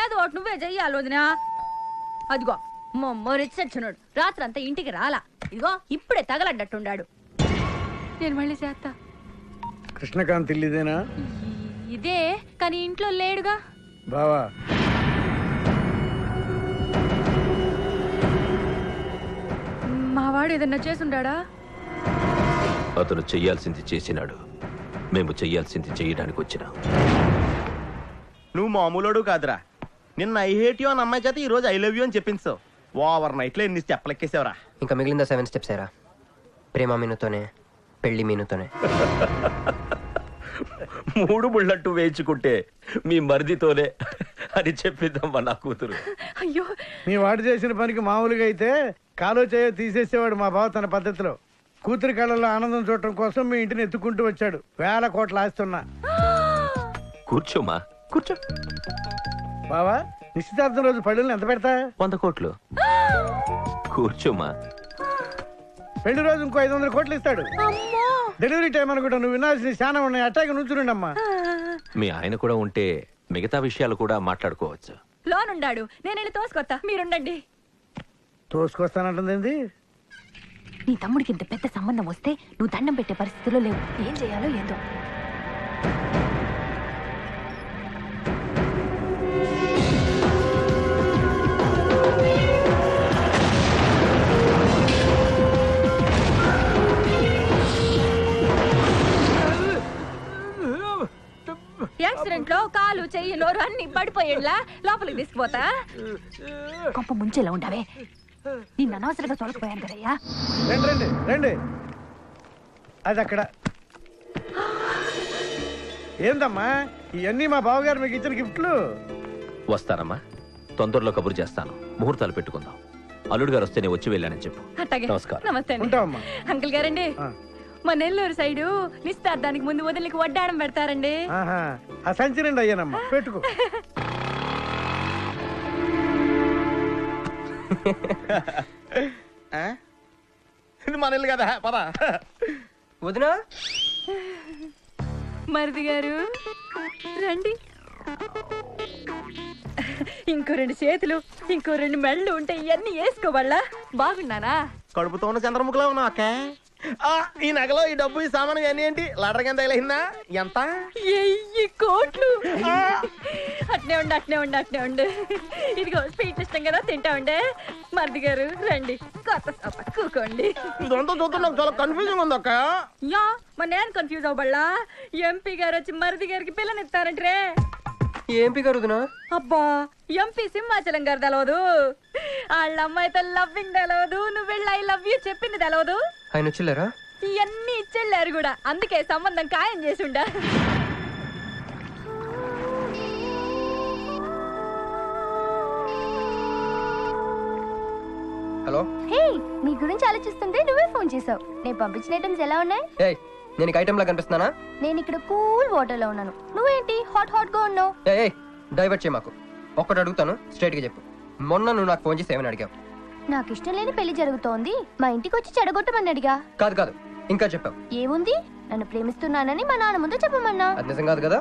ఏదో ఒకటి నువ్వే చెయ్యాలి వదినా. అదిగో మొరిచచ్చున్నాడు, రాత్రంతా ఇంటికి రాలా. ఇదిగో ఇప్పుడే తగలడ్డట్టుండాడు. నేను మళ్ళీ చేస్తా. కృష్ణకాంత్ ఇల్లుదేనా? ఇదే, కానీ ఇంట్లో లేడుగా. బావా మావాడు ఏదన్నా చేసుండాడా? అతను చెయ్యాల్సింది చేసినాడు, మేము చెయ్యాల్సింది చెయ్యడానికి వచ్చినా. నువ్వు మామూలుడు కాదురా. నిన్న ఐ హేట్ యూ అని అమ్మాయి చేత ఈ రోజు ఐ లవ్ యూ అని చెప్పించావు. ఓవర్ నైట్ లో ఎన్ని స్టెప్లు ఎక్కేసావురా. ఇంకా మిగిలిన 7 స్టెప్స్ ఏరా. ప్రేమ మీనుతోనే, పెళ్లి మీనుతోనే. 3 బుల్లట్టు వేయించుకుంటే మీ మరిదితోనే అని చెప్పిద్దమ్మా నా కూతురు. అయ్యో, మీ వాడు చేసిన పనికి మామూలుగా అయితే కాలో చేయో తీసేసేవాడు మా బావ తన పద్ధతిలో. కూతురి కళ్ళలో ఆనందం చూడటం కోసం మీ ఇంటిని ఎత్తుకుంటూ వచ్చాడు. 1000 కోట్లు ఆస్తున్నా. కూర్చోమా, కూర్చో. బావా నిశ్చితార్థం రోజు పళ్ళుని ఎంత పెడతా? 100 కోట్లు. కూర్చోమా. పెళ్లి రోజు ఇంకో 500 కోట్లు ఇస్తాడు. డెలివరీ టైం అనుకుంటా. నువ్వు వినాల్సిన చాలా ఉన్నాయి. అట్టాగే నుంచుండమ్మా. మీ ఆయన కూడా ఉంటే మిగతా విషయాలు కూడా మాట్లాడుకోవచ్చు. లోనుండాడు, నేను వెళ్ళి తోసుకొత్తా, మీరుండండి. తోసుకొస్తానంటుంది. నీ తమ్ముడికి ఇంత పెద్ద సంబంధం వస్తే నువ్వు దండం పెట్టే పరిస్థితిలో లేవు. ఏం చేయాలో ఏందో. యాక్సిడెంట్ లో కాలు చెయ్యి నోరు అన్ని పడిపోయేలా లోపలికి తీసుకుపోతా. కొంప ముంచేలా ఉండవే. నిన్ను అనవసరంగా తొలగిపోయాను కదయ్యా. రండి రండి రండి. అది అక్కడ. ఏందమ్మా ఇవన్నీ మా బావగారు మీకు ఇచ్చిన గిఫ్ట్లు? వస్తానమ్మా, తొందరలో కబురు చేస్తాను. ముహూర్తాలు పెట్టుకుందాం. అల్లుడు గారు వస్తేనే వచ్చి వెళ్ళానని చెప్పు. అట్టాగే. నమస్కారం. నమస్తే ఉంటావమ్మా. అంకుల్ గారండి, మా నెల్లూరు సైడు నిస్తార్థానికి ముందు వదిలికి వడ్డాడం పెడతారండి. ఆ సంచి నుండి అయ్యానమ్మా, పెట్టుకో. ఇది మన ఇల్లు కదా, పద. వదినా, మరిది గారు రండి. ఇంకో 2 చేతులు, ఇంకో 2 మెళ్ళు ఉంటే ఇవన్నీ వేసుకోవాలా? బాగున్నానా? కడుపుతో ఉన్న చంద్రముఖిలో ఉన్నావు అక్క. ఈ నగలో ఈ డబ్బు ఈ సామాను అన్ని ఏంటి? లాటరీ కింద తగిలిందా? ఎంత? 1000 కోట్లు. అట్నే ఉండు, అట్నే ఉండు, అట్నే ఉండు. ఇదిగో స్వీట్ ఇష్టం కదా, తింటా ఉండే. మరిది గారు రండి, కొత్త సోఫా కూకోండి. ఇదంతా చూస్తే నాకు చాలా కన్ఫ్యూజింగ్ ఉంది అక్క. యా, మరి నేను కన్ఫ్యూజ్ అవ్వబల్లా. ఎంపీ గారు వచ్చి మరిది గారికి పిల్లనిస్తారంటే. ఏంపి గారు వదినా? అబ్బా, ఎంపీ సింహాచలం గారు తెలవదు, వాళ్ళ అమ్మాయితో లవ్వింగ్ తెలవదు, నువ్వు వెళ్ళి ఐ లవ్ యూ చెప్పింది తెలవదు. ఆయన వచ్చిల్లారా? ఇవన్నీ ఇచ్చెళ్ళారు కూడా, అందుకే సంబంధం ఖాయం చేసుండా. హలో. హే, నీ గురించి ఆలోచిస్తుంటే నువ్వే ఫోన్ చేసావు. నేను పంపించిన ఐటమ్స్ ఎలా ఉన్నాయి? ఏయ్, నేను ఐటమ్ లా కనిపిస్తున్నానా? నేను ఇక్కడ కూల్ వాటర్ లో ఉన్నాను, నువ్వేంటి హాట్ హాట్ గా ఉన్నావు? ఏయ్, డైవర్ట్ చేయ మాకు. ఒక్కటి అడుగుతాను, స్ట్రైట్ గా చెప్పు. మొన్న నువ్వు నాకు ఫోన్ చేసి ఏమని అడిగావు? నాకు ఇష్టం లేని పెళ్లి జరుగుతోంది, మా ఇంటికి వచ్చి చెడగొట్టమని అడిగా. కాదు కాదు, ఇంకా చెప్పావు. ఏముంది, నన్ను ప్రేమిస్తున్నానని మా నాన్న ముందు చెప్పమన్నా. అది నిజం కాదు కదా?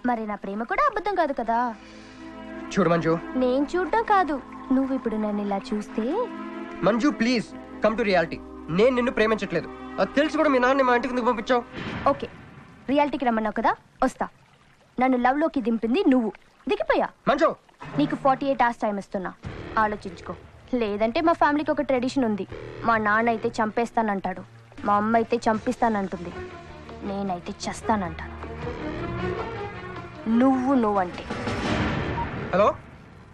మరి నా ప్రేమ కూడా అబద్ధం కాదు కదా? చూడు మంజు. నేను చూడటం కాదు, నువ్వు ఇప్పుడు నన్ను ఇలా చూస్తే. Manju please come to reality. నేను నిన్ను ప్రేమించట్లేదు, అది తెలిసి కూడా మీ నాన్న మా ఇంటికి ఎందుకు పంపించావు? ఓకే, రియాలిటీకి రమ్మన్నావు కదా, వస్తా. నన్ను లవ్ లోకి దింపింది నువ్వు, దిగిపోయా. మంజు, నీకు 48 hours టైం ఇస్తున్నా, ఆలోచించుకో. లేదంటే మా ఫ్యామిలీకి ఒక ట్రెడిషన్ ఉంది. మా నాన్న అయితే చంపేస్తానంటాడు, మా అమ్మ అయితే చంపిస్తానంటుంది, నేనైతే చస్తానంటాను. నువ్వంటే. హలో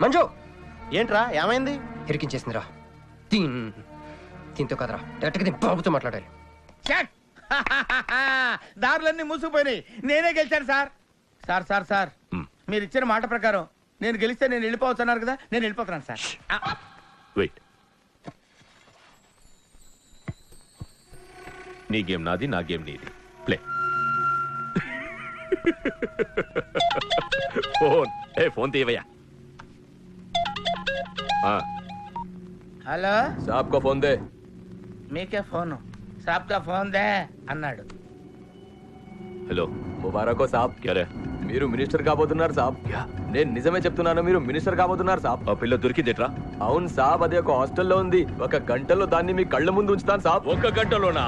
మంజు. ఏంట్రా, ఏమైంది? ఇరికించేసిందిరా. దీంతో కదరా, డైరెక్ట్గా దీని బాబుతో మాట్లాడాలి. దారులన్నీ మూసుకుపోయినాయి, నేనే గెలిచాను సార్. సార్ సార్ సార్, మీరు ఇచ్చిన మాట ప్రకారం నేను గెలిస్తే నేను వెళ్ళిపోవచ్చు అన్నారు కదా, నేను వెళ్ళిపోతున్నాను సార్. వెయిట్, నీ గేమ్ నాది, నా గేమ్ నీది. ప్లే. ఫోన్ తీయవయ్యా. హలో, సాబ్ కో ఫోన్ దే. మీకే ఫోను, సాబ్ కా ఫోన్ దే అన్నాడు. हेलो मुबारक हो साहब. क्या रे, మీరు మినిస్టర్ కాబోతున్నారు సాబ్. నేను నిజమే చెప్తున్నాను, మీరు మినిస్టర్ కాబోతున్నారు సాబ్. ఆ పిల్ల దొరికిందేట్రా? అవును సాబ్, అదే ఒక హాస్టల్లో ఉంది. 1 గంటలో దాన్ని మీ కళ్ళ ముందు ఉంచుతాను సాబ్. 1 గంటలోనా?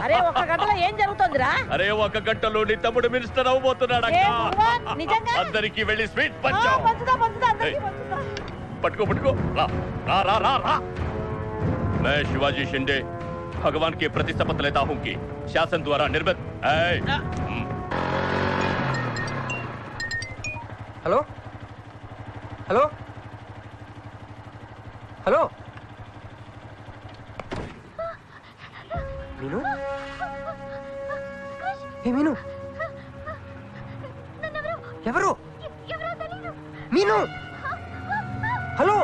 అరే 1 గంటలో ఏం జరుగుతుందిరా? అరే 1 గంటలో నీ తమ్ముడు మినిస్టర్ అవబోతున్నాడు ఏ భగవాన్, నిజంగా? అందరికి వెళ్ళి స్వీట్ పంచుదా పంచు. అందరికీ పంచుదా. पटको पटको रा रा रा रा रा मैं शिवाजी शिंदे भगवान की प्रतिशपथ लेता हूं कि शासन द्वारा निर्मित హలో హలో హలో మీను ఏ మీను ఎవరు మీను హలో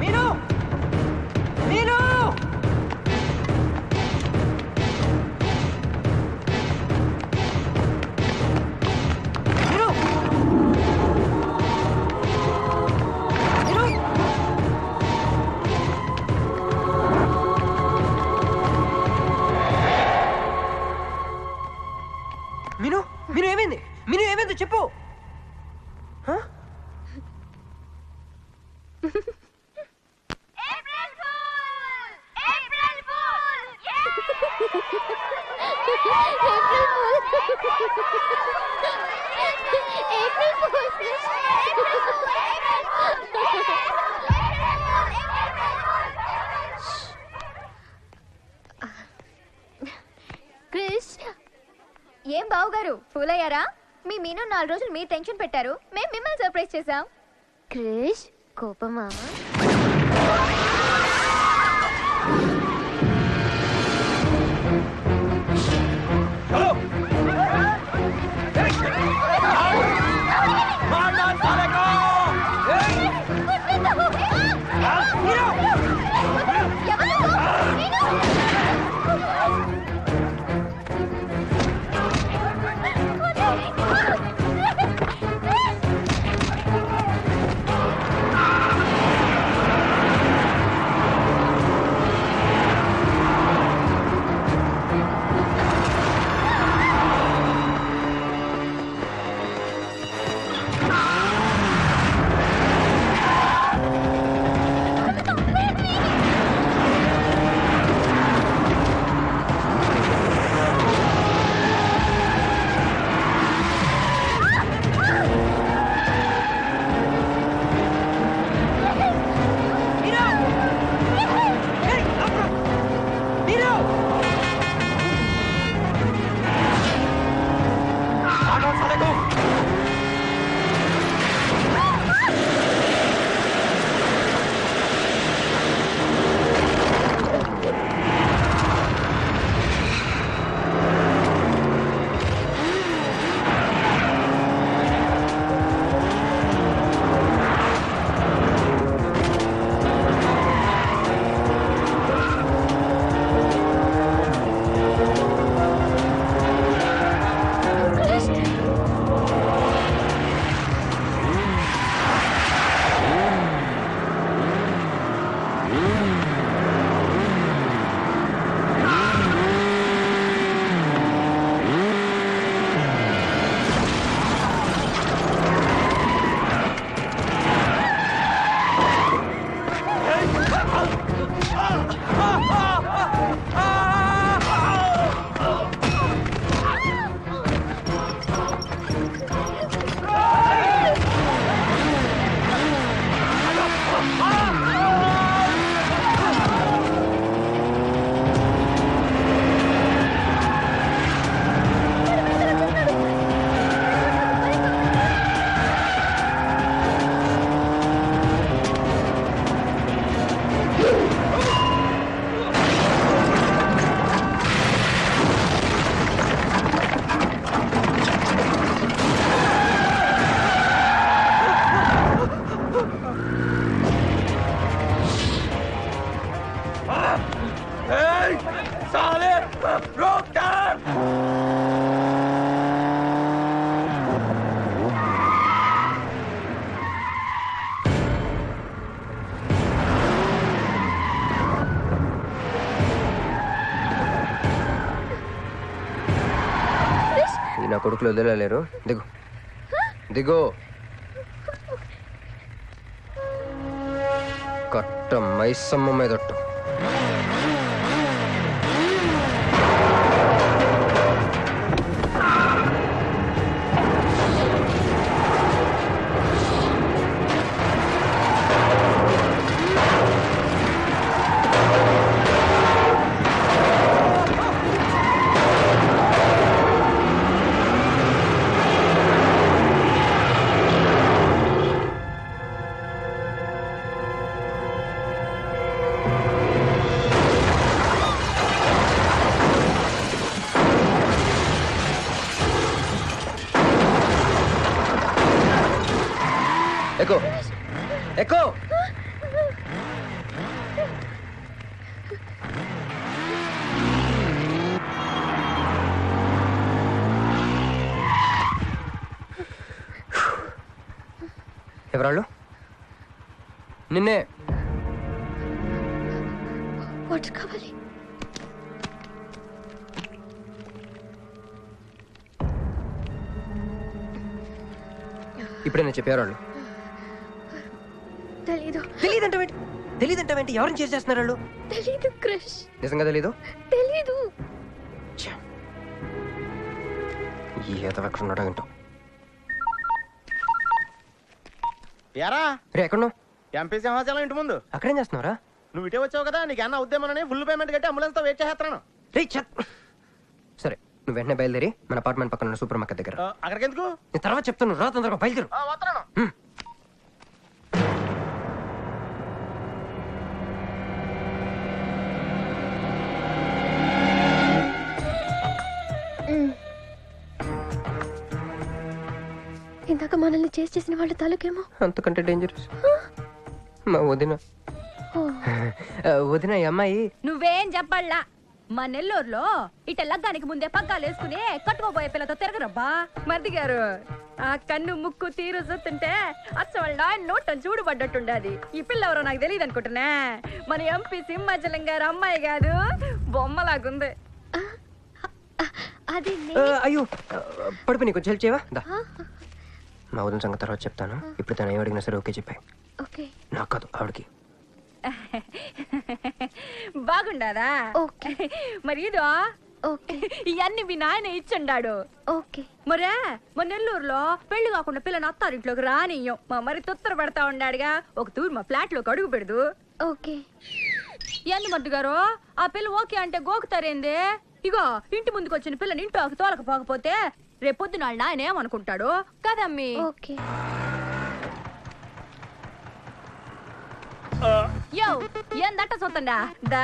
మీను మీను మీను మీను మీను ఏమైంది మీను ఏమైంది చెప్పు క్రిష్, ఏం బావగారు ఫూల్ అయ్యారా? మీ మీను 4 రోజులు మీ టెన్షన్ పెట్టారు, మేము మిమ్మల్ని సర్ప్రైజ్ చేసాం. క్రిష్ కోపమా? నా కొడుకులు వదిలేలేరు. దిగు దిగు. కట్ట మైసమ్మ మీదట్టు. ఎక్కు ఎక్కు. ఎవరాళ్ళు? నిన్నే. వాటర్ కావాలి. ఇప్పుడే నేను చెప్పేవాళ్ళు. తెలీదు. తెలీదంటావేంటి? ఎవరిని చేసేస్తున్నారు వాళ్ళు? తెలీదు క్రిష్. నిజంగా తెలీదు? తెలీదు. ఏదో ఎక్కడ ఉన్నాడో ఏంటో. యారా రే ఎక్కడ? ఎంపీ సింహాచలం ఇంటి ముందు. అక్కడేం చేస్తున్నావురా? నువ్వు ఇటే వచ్చావు కదా, నీకు అన్న ఉద్యమని ఫుల్ పేమెంట్ కట్టి అంబులెన్స్ తో వెయిట్ చేస్తున్నాను. రే సరే, నువ్వు వెంటనే బయలుదేరి మన అపార్ట్మెంట్ పక్కన ఉన్న సూపర్ మార్కెట్ దగ్గర. అక్కడికి ఎందుకు? నేను తర్వాత చెప్తాను, రా తొందరగా బయలుదేరు. వస్తున్నాను. ఇందాక మనల్ని చేసిన వాళ్ళ తాలూకేమో. అంతకంటే డేంజరస్ మా వదిన. వదిన ఈ అమ్మాయి. నువ్వేం చెప్పాలా? మా నెల్లూరులో ఇట లగ్గానికి ముందే పగ్గాలు వేసుకుని కట్టుకోబోయే పిల్లతో తిరగరబ్బా. మరిది గారు, ఆ కన్ను ముక్కు తీరు చూస్తుంటే అసలు వాళ్ళ ఆయన నోటం చూడుబడ్డట్టుండది. ఈ పిల్ల ఎవరో నాకు తెలియదు అనుకుంటున్నా. మన ఎంపీ సింహాచలం గారు అమ్మాయి కాదు, బొమ్మలాగుంది. అది అయ్యో పడిపోయి నీకు హెల్ప్ చేయవా? మా వదిన సంగతి తర్వాత చెప్తాను. ఇప్పుడు తను ఏం అడిగినా సరే ఓకే చెప్పాయి. ఓకే. నాకు కాదు, ఆవిడకి. బాగుండాదా? ఓకే. మరి ఇదో ఓకే. ఇవన్నీ మీ నాయన ఇచ్చుండాడు. ఓకే. మరే మన నెల్లూరులో పెళ్లి కాకుండా పిల్లని అత్తారింట్లోకి రానియ్యం. మా మరి తొత్తర పెడతా ఉండాడుగా, ఒక తూరు మా ఫ్లాట్ లోకి అడుగు పెడదు. ఓకే. ఎందు మద్దు గారు, ఆ పిల్ల ఓకే అంటే గోకుతారేంది? ఇగో ఇంటి ముందుకు వచ్చిన పిల్లని ఇంట్లోకి తోలకపోకపోతే రేపొద్దున వాళ్ళ ఆయన ఏమనుకుంటాడు కదమ్మీ? ఓకే. యో ఏందట్ట చూతండా దా?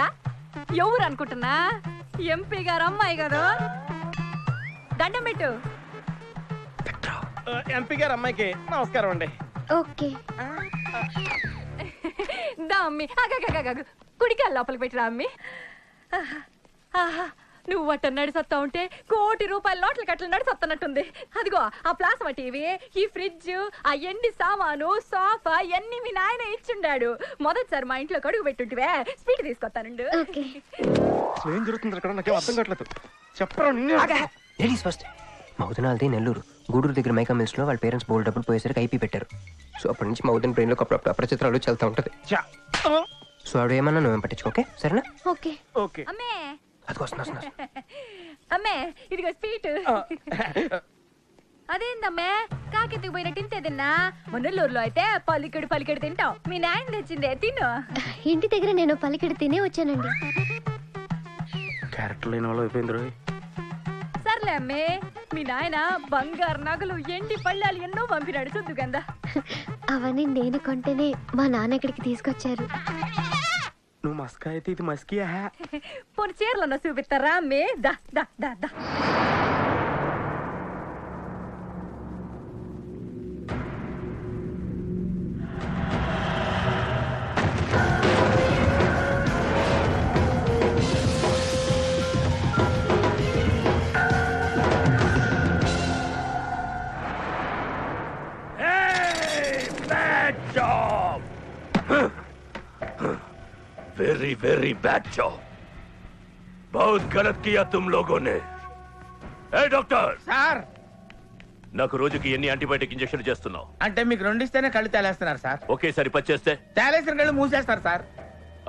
ఎవరు అనుకుంటున్నా? ఎంపీ గారు అమ్మాయి కదా. దండం పెట్టు. ఎంపీ గారు అమ్మాయికి నమస్కారం అండి. ఓకే. దా అమ్మి, కుడికాయలు లోపలికి పెట్టిరా అమ్మి. నువ్వు అట్ట నడిసొత్తా ఉంటే కోటి రూపాయల నోట్ల కట్టలు నడిసొత్తనట్టుంది. అదిగో ఆ ప్లాస్మా టీవీ, ఈ ఫ్రిడ్జ్, ఆ ఎండి సామాను, సోఫా ఎన్ని మీ నాయన ఇచ్చుండాడు. మొదటిసారి మా ఇంట్లో అడుగు పెట్టుంటివే, స్వీట్ తీసుకొస్తానుండు. ఏం జరుగుతుంది అక్కడ? నాకేం అర్థం కావట్లేదు. చెప్పరా? Ladies first. మా వదినాలది నెల్లూరు. గూడూరు దగ్గర మైకా మిల్స్ లో వాళ్ళ పేరెంట్స్ బోల్డ్ డబ్బులు పోయేసరికి ఐపీ పెట్టారు. సో అప్పటి నుంచి మా వదిన బ్రెయిన్ లో అప్పుడప్పుడు అపరిచిత్రాలు చల్తా ఉంటది. సో ఆవిడ ఏమన్నా నువ్వేం పట్టించుకోకే, సరేనా? ఓకే. ఓకే. అమ్మే అమ్మే, ఇదిగో స్వీట్. అదేందమ్మే కాకెత్తికి పోయిన టింతే తిన్నా? మొన్నల్లూరులో అయితే పలికెడు తింటాం. మీ నాయన తెచ్చిందే తిను. ఇంటి దగ్గర నేను పలికిడి తినే వచ్చానండి. క్యారెక్టర్ లేని వాళ్ళు అయిపోయింది రోయ్. సర్లే అమ్మే, మీ నాయన బంగారు నగలు, ఎండి పళ్ళాలు ఎన్నో పంపినాడు చూద్దు కదా. అవన్నీ నేను కొంటేనే మా నాన్న ఇక్కడికి తీసుకొచ్చారు. నువ్వు మస్కా అయితే ఇది మస్కియా? పోనీ చీరలన్నా చూపిస్తారా అమ్మే? దా దా దా దా. Very very bad job. बहुत गलत किया तुम लोगों ने. ए डॉक्टर, సార్ నాకు రోజుకి ఎన్ని యాంటీబయాటిక్ ఇంజెక్షన్ చేస్తున్నావు? అంటే మీకు 2 ఇస్తేనే కళ్ళు తేలేస్తున్నారు సార్. ఒకేసారి పచ్చేస్తే తేలేసిన కళ్ళు మూసేస్తారు సార్.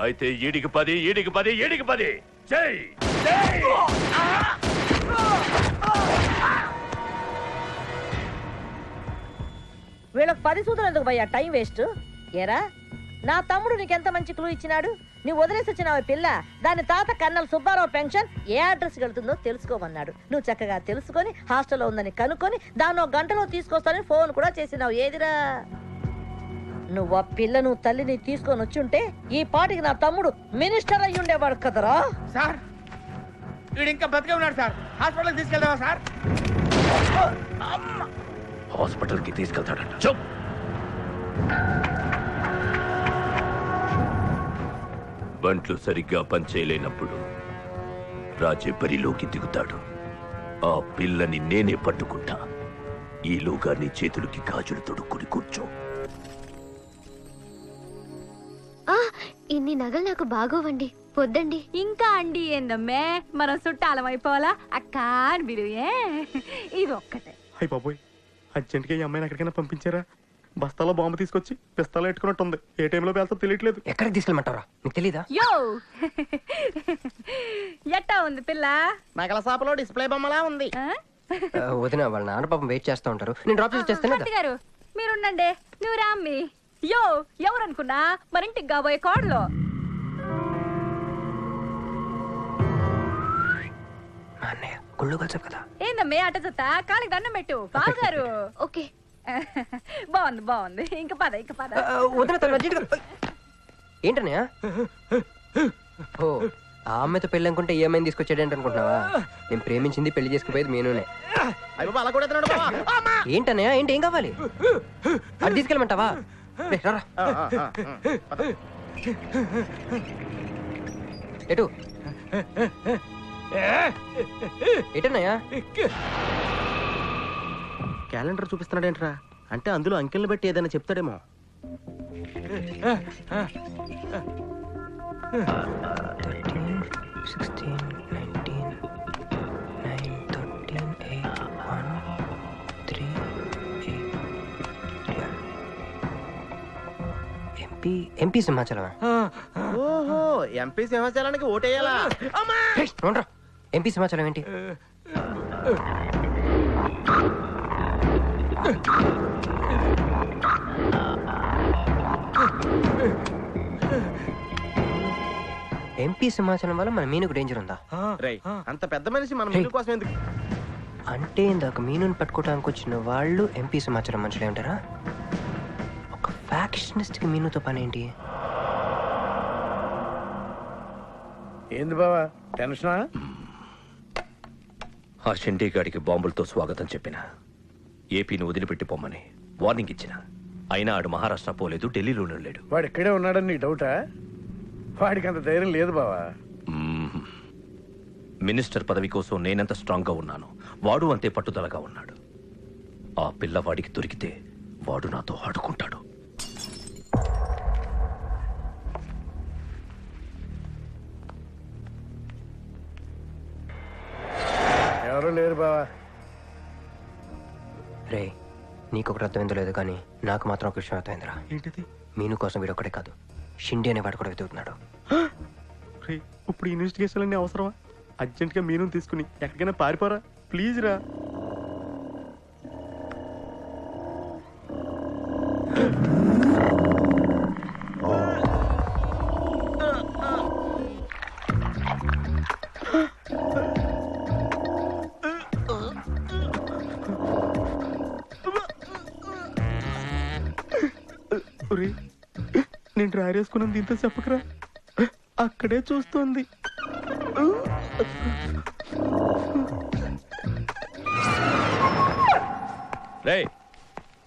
అయితే ఈడికి 10, ఈడికి 10, ఈడికి 10. జై వీళ్ళకి 10 సూత్రం ఎందుకు భయ్యా, టైం వేస్ట్. ఏరా నా తమ్ముడు నీకెంత మంచి క్లూ ఇచ్చినాడు. నువ్వు వదిలేసి వచ్చినావు పిల్ల, దాని తాత కన్నల సుబ్బారావు పెన్షన్ ఏ అడ్రస్ వెళ్తుందో తెలుసుకోమన్నాడు. నువ్వు చక్కగా తెలుసుకొని హాస్టల్లో ఉందని కనుక్కొని దాన్ని 1 గంటలో తీసుకొస్తానని ఫోన్ కూడా చేసినావు. ఏదిరా నువ్వు ఆ పిల్లను తల్లిని తీసుకొని వచ్చుంటే ఈ పాటికి నా తమ్ముడు మినిస్టర్ అయ్యి ఉండేవాడు కదరా. సార్ వీడు ఇంకా బతికే ఉన్నాడు సార్. హాస్పిటల్కి తీసుకెళ్దామా సార్? హాస్పిటల్ కి తీసుకెళ్తాడంట. చూప్. బంట్లు సరిగ్గా పనిచేయలేనప్పుడు రాజే బరిలోకి దిగుతాడు. ఆ పిల్లని నేనే పట్టుకుంటా. ఈలోగా నీ చేతులకి గాజులు తొడుక్కుని కూర్చో. ఇన్ని నగలు నాకు బాగోవండి, పొద్దండి. ఇంకా అండి ఏందమ్మే, మనం చుట్టాలం అయిపోవాలా అక్క అని బిలువే. ఇది ఒక్కటే. అయ్యి బాబోయ్, అర్జెంట్గా ఈ అమ్మాయిని ఎక్కడికైనా పంపించారా? బస్తాలో బాంబు తీసుకొచ్చి పిస్తాలో ఎట్టుకున్నట్టుంది. ఏ టైంలో వెళ్తా తెలియట్లేదు. ఎక్కడికి తీసుకెళ్ళమంటారా? నీకు తెలీదా? యో ఎట్టా ఉంది పిల్ల? నగల షాపులో డిస్ప్లే బొమ్మలా ఉంది. వదిన వాళ్ళ నాన్న పాపం వెయిట్ చేస్తూ ఉంటారు. నేను డ్రాప్ చేసి చేస్తాను గారు మీరుండండి. నువ్వు రామ్మి. యో ఎవరనుకున్నా మరింటికి కాబోయే కోడలో. అన్నయ్య గుళ్ళు కలిసారు కదా. ఏందమ్మే అట చెత్త, కాలికి దండం పెట్టు. బాగారు ఓకే బాగుంది బాగుంది. ఇంక పద ఇంక పద. ఏంటన్నయ్య? ఓ ఆ అమ్మాయితో పెళ్ళి అనుకుంటే ఈ అమ్మాయిని తీసుకొచ్చాడేంటి అనుకుంటున్నావా? నేను ప్రేమించింది పెళ్లి చేసుకుపోయేది మీనునే. ఏంటన్నయ్య ఏంటి? ఏం కావాలి? అది తీసుకెళ్ళమంటావా? ఎటు ఎటన్నయ్యా? క్యాలెండర్ చూపిస్తున్నాడేంట్రా? అంటే అందులో అంకెల్ని బట్టి ఏదైనా చెప్తాడేమో. 16, 19, 9, 13, 8, 1, 3, 8, ఎంపీ సింహాచలం. ఓహో, ఎంపీ సింహాచలానికి ఓటేయాలా? ఎంపీ సింహాచలం ఏంటి? ఎంపీ సింహాచలం వల్ల మన మీనుకు డేంజర్ ఉందా? అంత పెద్ద మనిషి మన మీను కోసం ఎందుకు? అంటే ఇందాక మీనుని పట్టుకోవడానికి వచ్చిన వాళ్ళు ఎంపీ సింహాచలం మనుషులే ఉంటారా? ఒక ఫ్యాక్షనిస్ట్ కి మీనుతో పని ఏంటి? ఏంది బావా టెన్షనా? ఆ షిండే గాడికి బాంబులతో స్వాగతం చెప్పిన, ఏపీని వదిలిపెట్టి పొమ్మని వార్నింగ్ ఇచ్చిన. అయినా ఆడు మహారాష్ట్ర పోలేదు, ఢిల్లీలోనే లేడు. వాడు ఇక్కడే ఉన్నాడని నీ డౌటా? వాడికి అంత ధైర్యం లేదు బావా. మినిస్టర్ పదవి కోసం నేనెంత స్ట్రాంగ్ గా ఉన్నాను, వాడు అంతే పట్టుదలగా ఉన్నాడు. ఆ పిల్లవాడికి దొరికితే వాడు నాతో ఆడుకుంటాడు. ఎవరు లేరు బావా. రే నీకొకటి అర్థమైందో లేదు కానీ నాకు మాత్రం ఒక విషయం అర్థమైందిరా. ఏంటిది? మీను కోసం వీడు ఒక్కడే కాదు, షిండే అనేవాడు కూడా వెతుకుతున్నాడు. ఇప్పుడు ఇన్వెస్టిగేషన్ అన్ని అవసరమా? అర్జెంట్ గా మీను తీసుకుని ఎక్కడికైనా పారిపోరా ప్లీజ్ రా. నేను డ్రైర్ వేసుకున్నాను, దీంతో చెప్పకరా. అక్కడే చూస్తోంది.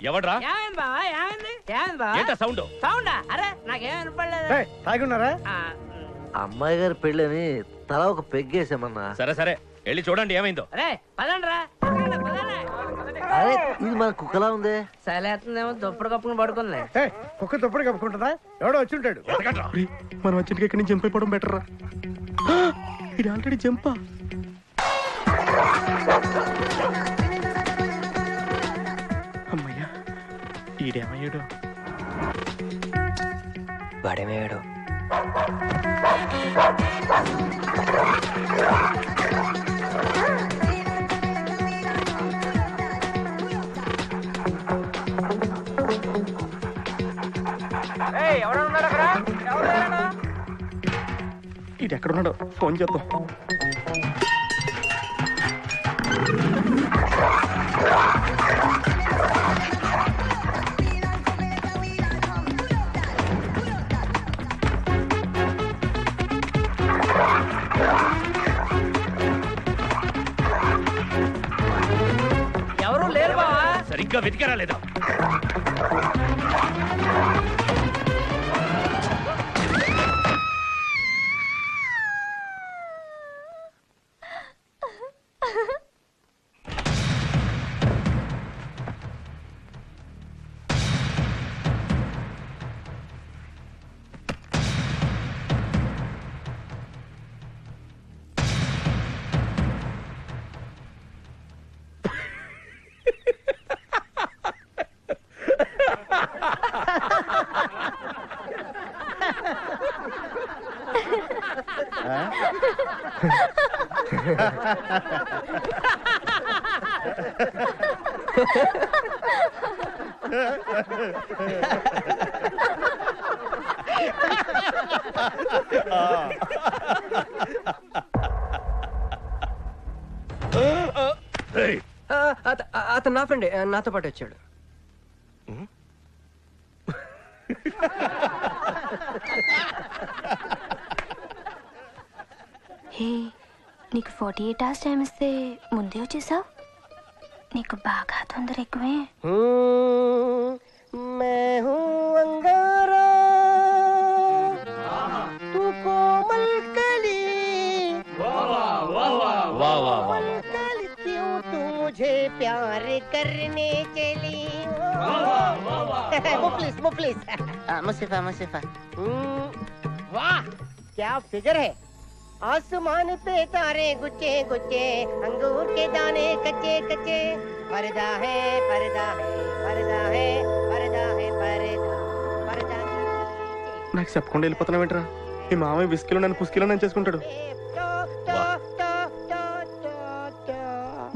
ఎవడ్రా? సౌండ్ అరే నాకేం వినపడలేదు. తాగున్నారా? అమ్మాయి గారి పెళ్ళని తల ఒక పెగ్గేసామన్నా. సరే సరే వెళ్ళి చూడండి ఏమైందో. అరే పదండ్రా. అరే ఇది మన కుక్కలా ఉంది. సలేతుందేమో దుప్పటి కప్పుకుని పడుకుంది. కుక్క దుప్పటి కప్పుకుంటుందా? ఎవడో వచ్చి ఉంటాడు. మనం అర్జెంట్ గా ఇక్కడి నుంచి జంప్ అయిపోవడం బెటర్ రా. ఇది ఆల్రెడీ జంపా. ఈడేమయ్యాడు? వాడేమయ్యాడు? ఈడెక్కడున్నాడు? ఫోన్ చేద్దాం. ఎవరు లేరు బావా. సరిగ్గా వెతికారా లేదా? అతను నా ఫ్రెండే, నాతో పాటు వచ్చాడు. హే, నీకు 48 hours టైం ఇస్తే ముందే వచ్చేసావు. నీకు బాగా తొందర ఎక్కువే. प्यार करने चली मुफलिस मुसीफा वाह क्या फिगर है। आसमान पे तारे गुच्छे गुच्छे, अंगूर के दाने कच्चे कच्चे, पर्दा है पर्दा है पर्दा है पर्दा है पर्दा నాకు చెప్పకుండా వెళ్ళిపోతున్నా ఏంట్రా? ఈ మామయ్య విస్కీలో నన్ను పుస్కీలో నన్ను చేసుకుంటాడు.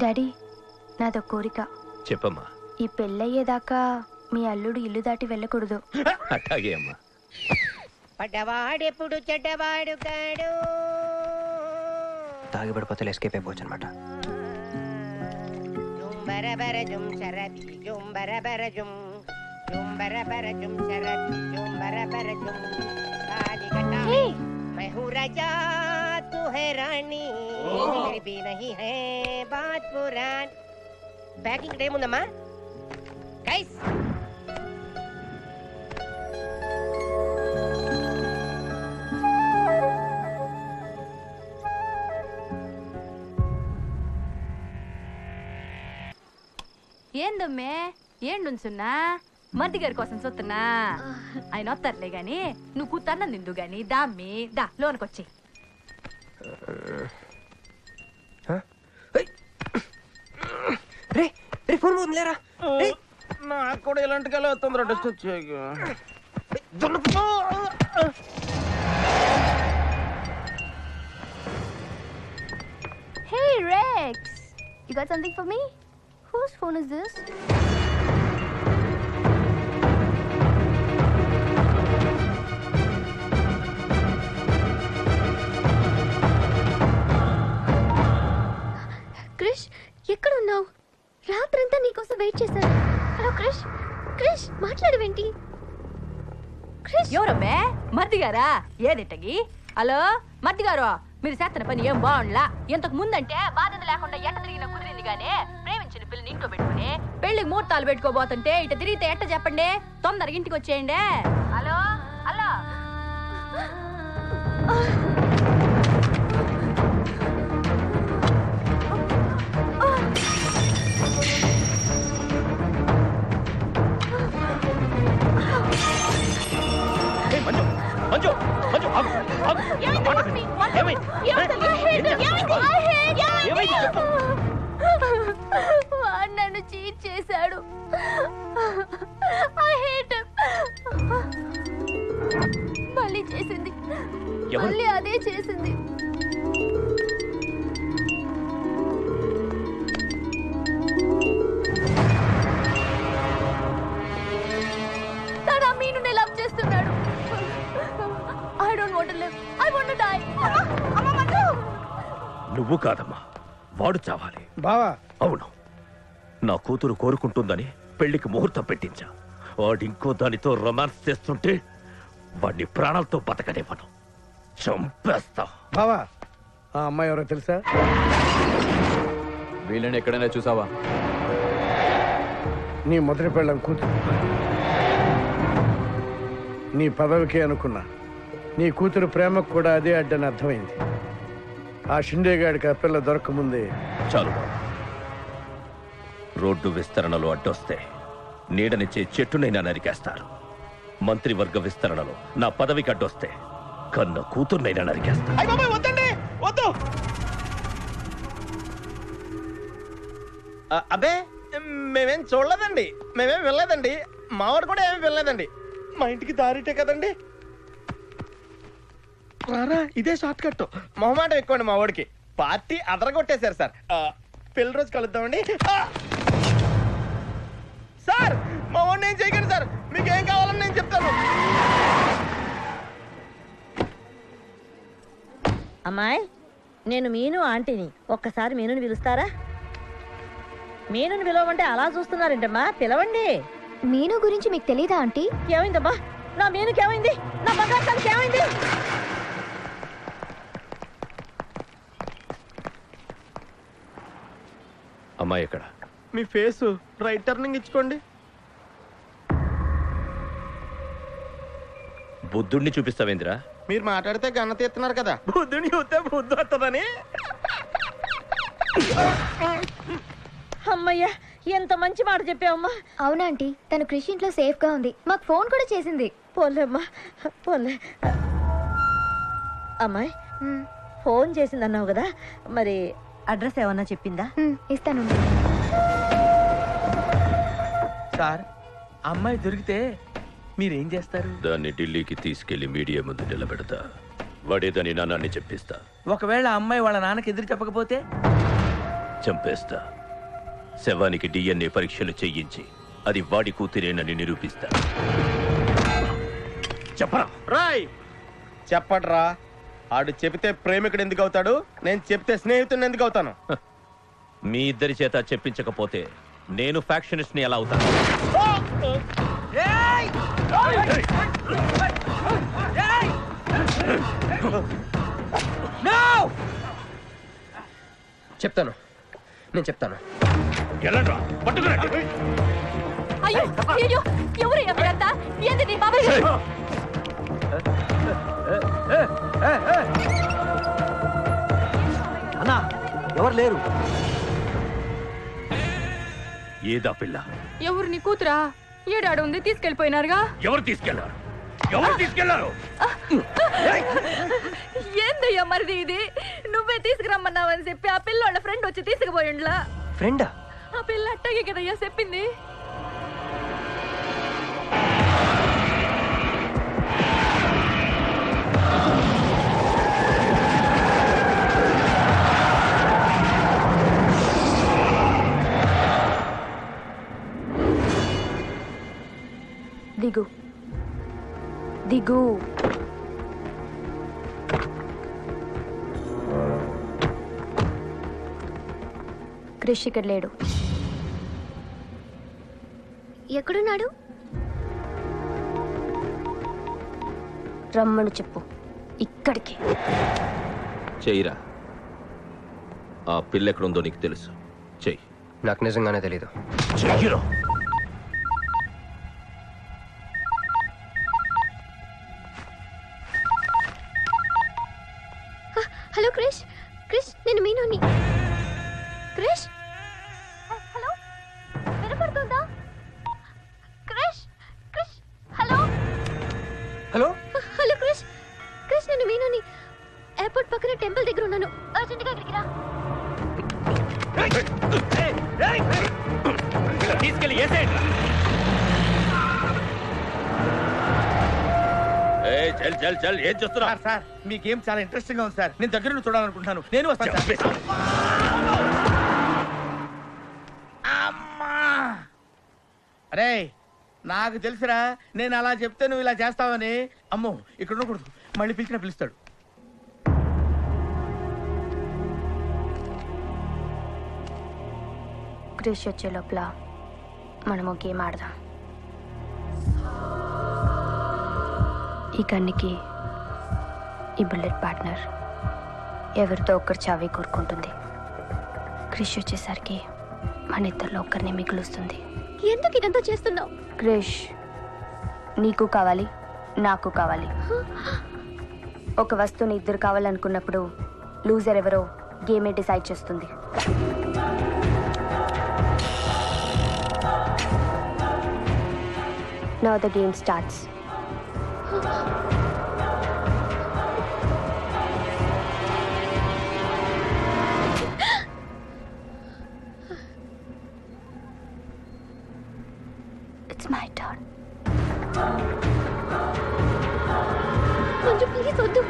డాడీ, నాదో కోరిక. చెప్పమ్మా. ఈ పెళ్ళయ్యేదాకా మీ అల్లుడు ఇల్లు దాటి వెళ్ళకూడదు. అట్లాగే అమ్మా. పడ్డవాడెప్పుడు చెడ్డవాడు కాడు. తాగి పడిపోతే ఎస్కేప్ అయిపోవచ్చు అనమాట. జుంబరబర జుం శరబి జుంబరబర జుం జుంబరబర జుం శరబి జుంబరబర జుం కాలికటా मैं हूँ राजा तू है रानी फिर भी नहीं है बात पुरानी. ప్యాకింగ్ టైం ఉందమ్మా గైస్. ఏందమ్మే ఏండుంచున్నా? మర్ది గారి కోసం చూస్తున్నా. ఆయన వస్తారులే గాని నువ్వు కూతన్నం తిందు గాని దామ్మి దా లోనకొచ్చి. నాకు కూడా ఇలాంటి కళ తొందర టెస్ట్ వచ్చాయి. Hey Rex, you got something for me? Whose phone is this? Krish, ఎక్కడున్నావు? రాత్రంతా నీకోసం వెయిట్ చేశాను. హలో క్రిష్, క్రిష్ మాట్లాడవేంటి? క్రిష్ ఎవరమ్మే? మర్ది గారా? ఏదిట్టగి? హలో మర్ది గారు, మీరు చేస్తున్న పని ఏం బాగుండ్లా. ఇంతకు ముందంటే బాధ్యత లేకుండా ఎట్ట తిరిగిన కుదిరింది గానీ ప్రేమించిన పిల్లని ఇంట్లో పెట్టుకుని పెళ్లికి ముహూర్తాలు పెట్టుకోబోతుంటే ఇట తిరిగితే ఎట్ట చెప్పండి? తొందరగా ఇంటికి వచ్చేయండి. Hello hello. మంజు మంజు ఆగు ఆగు. వాడు నన్ను చీట్ చేశాడు. ఐ హేట్ మళ్ళీ చేసింది ఎవరు? మళ్ళీ అదే చేసింది. తన మీనునే లవ్ చేస్తున్నాడు. I don't want to live. I want to die. నువ్వు కాదమ్మా, వాడు చావాలి. బావా అవును, నా కూతురు కోరుకుంటుందని పెళ్లికి ముహూర్తం పెట్టించా. వాడింకో దానితో రొమాన్స్ చేస్తుంటే వాడిని ప్రాణాలతో బతకనివ్వను, చంపేస్తా. బావా ఆ అమ్మాయి ఎవరో తెలుసా? వీళ్ళని ఎక్కడైనా చూసావా? నీ మొదటి పెళ్ళం కూతురు. నీ పదవికే అనుకున్నా, నీ కూతురు ప్రేమకు కూడా అదే అడ్డని అర్థమైంది. ఆ షిండేగాడికి ఆ పిల్ల దొరకముందే. చాలు బాబు. రోడ్డు విస్తరణలో అడ్డొస్తే నీడనిచ్చే చెట్టునైనా నరికేస్తారు. మంత్రివర్గ విస్తరణలో నా పదవికి అడ్డొస్తే కన్న కూతుర్నైనా నరికేస్తారు. అయ్య బాబాయ్ వద్దండి, వద్దు. అబ్బే మేమేం చూడలేదండి, మేమేం వెళ్ళలేదండి. మావాడు కూడా ఏమీ వెళ్ళలేదండి. మా ఇంటికి దారిటే కదండి. రారా, ఇదే షార్ట్ కట్. మొహమాట ఎక్కువండి మా వాడికి. పార్టీ అదరగొట్టేశారు సార్. పెళ్లి రోజు కలుద్దామండి. సార్ మా వాడిని ఏం చేయకండి సార్, మీకు ఏం కావాలని నేను చెప్తాను. అమ్మాయి, నేను మీను ఆంటీని. ఒక్కసారి మీనుని పిలుస్తారా? మీనుని పిలవమంటే అలా చూస్తున్నారేంటమ్మా, పిలవండి. మీను గురించి మీకు తెలీదా ఆంటీ? ఏమైందమ్మా? నా మీనుకి ఏమైంది? నా బంగారు ఏమైంది? అమ్మాయి ఎక్కడ? మీ ఫేస్ రైట్ టర్నింగ్ ఇచ్చుకోండి. బుద్ధుడిని చూపిస్తావేంద్రా? మీరు మాట్లాడితే గన్న తీస్తున్నారు కదా, బుద్ధుని చూస్తే బుద్ధి వస్తుందని. అమ్మయ్యా, ఎంత మంచి మాట చెప్పావమ్మా. అవునా ఆంటీ, తను కృషి ఇంట్లో సేఫ్ గా ఉంది. మాకు ఫోన్ కూడా చేసింది. పోలేమ్మా, పోలే. అమ్మాయి, ఫోన్ చేసింది అన్నావు కదా, మరి అడ్రస్ ఏమన్నా చెప్పిందా? ఇస్తాను సార్. అమ్మాయి దొరికితే మీరేం చేస్తారు? దాన్ని ఢిల్లీకి తీసుకెళ్లి మీడియా ముందు నిలబెడతా. వాడేదని నాన్నని చెప్పిస్తా. ఒకవేళ అమ్మాయి వాళ్ళ నాన్నకి ఎదురు చెప్పకపోతే చంపేస్తా. శవానికి DNA పరీక్షలు చెయ్యించి అది వాడి కూతురేనని నిరూపిస్తా. చెప్పరా? రాయ్ చెప్పడ్రా. ఆడు చెబితే ప్రేమికుడు ఎందుకు అవుతాడు, నేను చెప్తే స్నేహితుడిని ఎందుకు అవుతాను? మీ ఇద్దరి చేత చెప్పించకపోతే నేను ఫ్యాక్షనిస్ట్ ని ఎలా అవుతాను? చెప్తాను, నేను చెప్తాను. అయ్యో అయ్యో, ఎవరు ఎవరంతా? ఏంది నీ బాబాయ్? అన్నా ఎవరు లేరు. ఏదా పిల్ల? ఎవరు నీ కూతురా? ఏడాడు ఉంది, తీసుకెళ్ళిపోయినారుగా. ఎవరు తీసుకెళ్లారు? ఎవరు తీసుకెళ్లారు? ఏందయ్యా మరిది ఇది? నువ్వే తీసుకురమ్మన్నావని చెప్పి ఆ పిల్లోళ్ళ ఫ్రెండ్ వచ్చి తీసుకుపోయిండ్లా. ఫ్రెండా? ఆ పిల్ల అట్టగే కదయ్యా చెప్పింది. దిగు దిగు. క్రిష్ ఇక్కడ లేడు. ఎక్కడున్నాడు? రమ్మను చెప్పు ఇక్కడికి. చెయ్యిరా. ఆ పిల్ల ఎక్కడుందో నీకు తెలుసు. చెయ్యి. నాకు నిజంగానే తెలీదు. చెయ్యిరా. హలో క్రిష్, క్రిష్ నేను మీనుని. క్రిష్, హలో వినపడుతుందా? Krish, Krish, hello hello hello Krish, Krish నేను మీనుని. ఎయిర్పోర్ట్ పక్కన టెంపుల్ దగ్గర ఉన్నాను. అర్జెంట్గా ఇక్కడికి రా. తీసుకెళ్ళి ఏసేయండి. చల్ చల్ చల్ ఏం చేస్తున్నా? సార్ మీకేం చాలా ఇంట్రెస్టింగ్ గా ఉంది సార్. నేను దగ్గర నుండి చూడాలనుకుంటున్నాను. నేను వస్తాను సార్. అమ్మా అరే నాకు తెలుసురా, నేను అలా చెప్తే నువ్వు ఇలా చేస్తావని. అమ్మో ఇక్కడ ఉండకూడదు, మళ్ళీ పిలిచినా పిలుస్తాడు. క్రిష్ వచ్చే లోపల మనము గేమ్ ఆడదాం. ఈ గన్నికి ఈ బుల్లెట్ పార్ట్నర్ ఎవరితో ఒక్కరు చావే కోరుకుంటుంది. క్రిష్ వచ్చేసరికి మన ఇద్దరిలో ఒక్కరిని మిగులుస్తుంది. ఎందుకు ఇదంతా చేస్తున్నావు? క్రిష్ నీకు కావాలి, నాకు కావాలి. ఒక వస్తువుని ఇద్దరు కావాలనుకున్నప్పుడు లూజర్ ఎవరో గేమే డిసైడ్ చేస్తుంది. Now the game starts. It's my turn. Manju please వద్దు.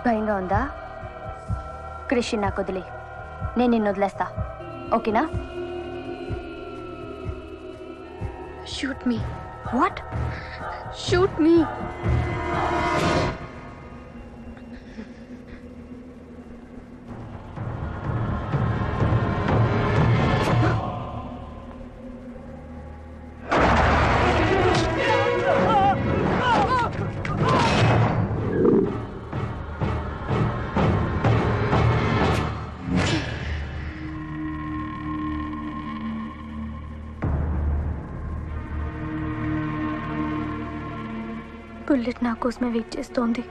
భయంగా ఉందా? క్రిష్ నాకు వదిలే, నేను నిన్ను వదిలేస్తా. ఓకేనా? Shoot me. What? Shoot me. Bullet నా కోసమే వెయిట్ చేస్తోంది.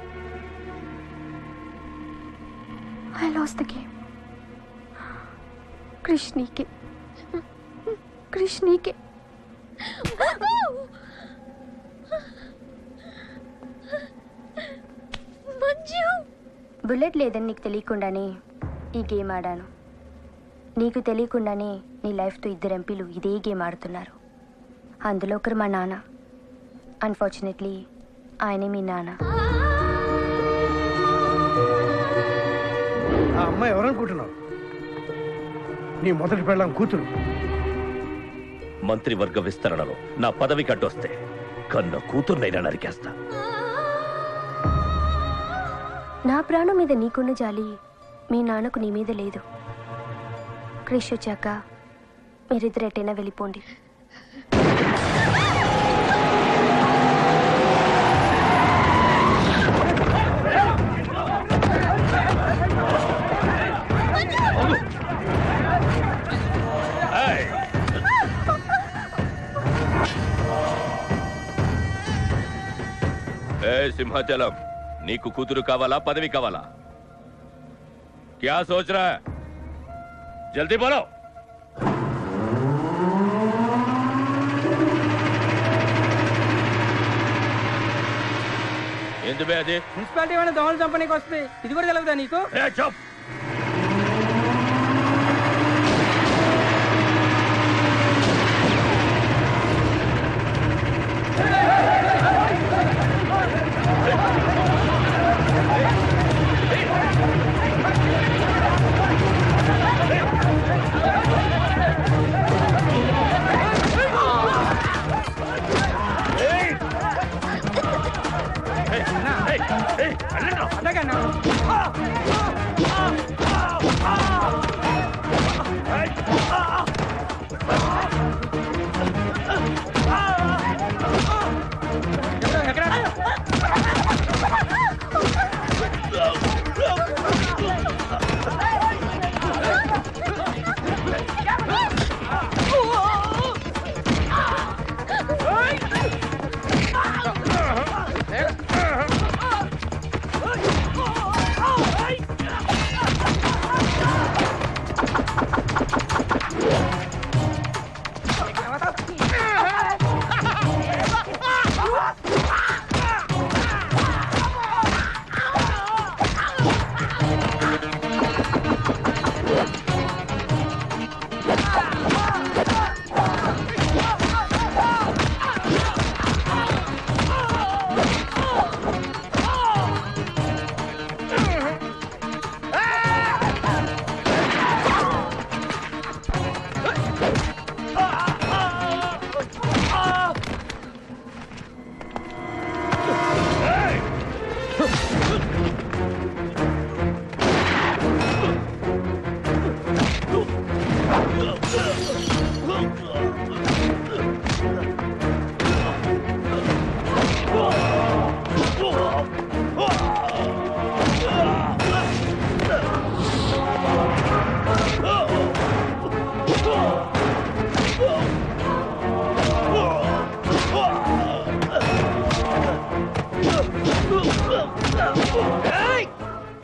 I lose the game. Krish నీకే, క్రిష్ నీకే. మంజు బుల్లెట్ లేదని నీకు తెలియకుండానే ఈ గేమ్ ఆడాను. నీకు తెలియకుండానే నీ లైఫ్తో ఇద్దరు ఎంపీలు ఇదే గేమ్ ఆడుతున్నారు. అందులో ఒకరు మా నాన్న. అన్ఫార్చునేట్లీ ఆయనే మీ నాన్న. ఆ అమ్మాయి ఎవరనుకుంటున్నావు? నీ మొదటి పెళ్ళాం కూతురు. మంత్రివర్గ విస్తరణలో నా పదవి కట్టొస్తే కన్న కూతుర్నైనా నరికేస్తా. నా ప్రాణం మీద నీకున్న జాలి మీ నాన్నకు నీ మీద లేదు. క్రిష్ వచ్చాక మీరిద్దరు ఎట్టైనా వెళ్ళిపోండి. సింహాచలం, నీకు కూతురు కావాలా, పదవి కావాలా? క్యా సోచ్ రా? జల్దీ బోలో. ఎందుకు అది? మున్సిపాలిటీ ఏమైనా దోమలు చంపనీకి వస్తుంది, ఇది కూడా తెలవదా నీకు? చప్.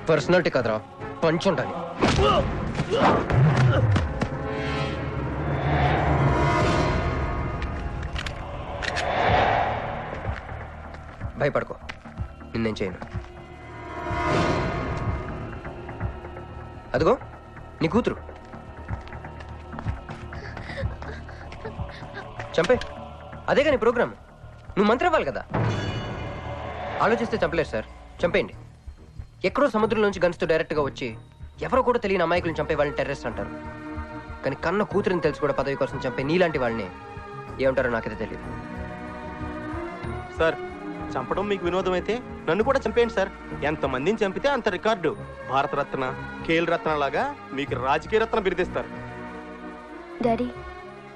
పర్సనాలిటీ కదరా, పంచి ఉండాలి. భయపడుకో, నిన్నేం చేయను. అదిగో నీ కూతురు, చంపే. అదేగా నీ ప్రోగ్రామ్. నువ్వు మంత్రి అవ్వాలి కదా. ఆలోచిస్తే చంపలేరు సార్, చంపేయండి. ఎక్కడో సముద్రంలోంచి గన్స్తో డైరెక్ట్గా వచ్చి ఎవరో కూడా తెలియని అమాయకులను చంపే వాళ్ళని టెర్రరిస్ట్ అంటారు. కానీ కన్న కూతురిని తెలిసి కూడా పదవి కోసం చంపే నీలాంటి వాళ్ళని ఏమంటారో నాకైతే తెలియదు. సార్, చంపడం మీకు వినోదం అయితే నన్ను కూడా చంపేయండి సార్. ఎంతమందిని చంపితే అంత రికార్డు. భారతరత్న, ఖేల్ రత్న లాగా మీకు రాజకీయ రత్న బిరుదిస్తారు. డాడీ,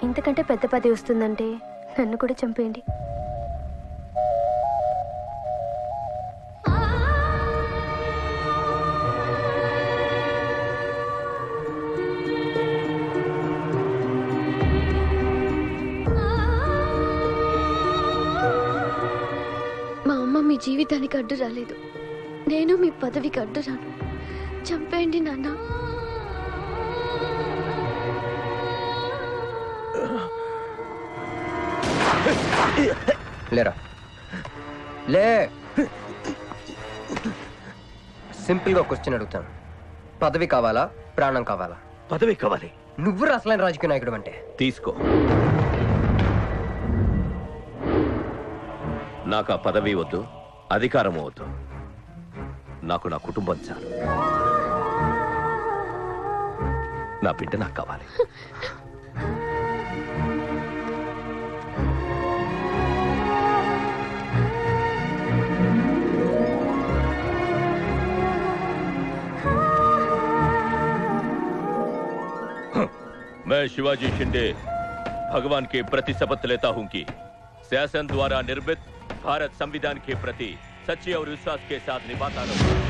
ఇంతకంటే పెద్ద పదవి వస్తుందంటే నన్ను కూడా చంపేయండి. మా అమ్మ మీ జీవితానికి అడ్డు రాలేదు, నేను మీ పదవికి అడ్డు రాను. చంపేయండి నాన్న. లేరా, లే. సింపుల్గా క్వశ్చన్ అడుగుతాను. పదవి కావాలా, ప్రాణం కావాలా? పదవి కావాలి. నువ్వు అసలైన రాజకీయ నాయకుడు అంటే తీసుకో. నాకు ఆ పదవి వద్దు, అధికారము వద్దు. నాకు నా కుటుంబం చాలు. నా బిడ్డ నాకు కావాలి. मैं शिवाजी शिंदे भगवान के प्रति शपथ लेता हूं कि शासन द्वारा निर्मित भारत संविधान के प्रति सच्चे और विश्वास के साथ निभाता रहूंगा।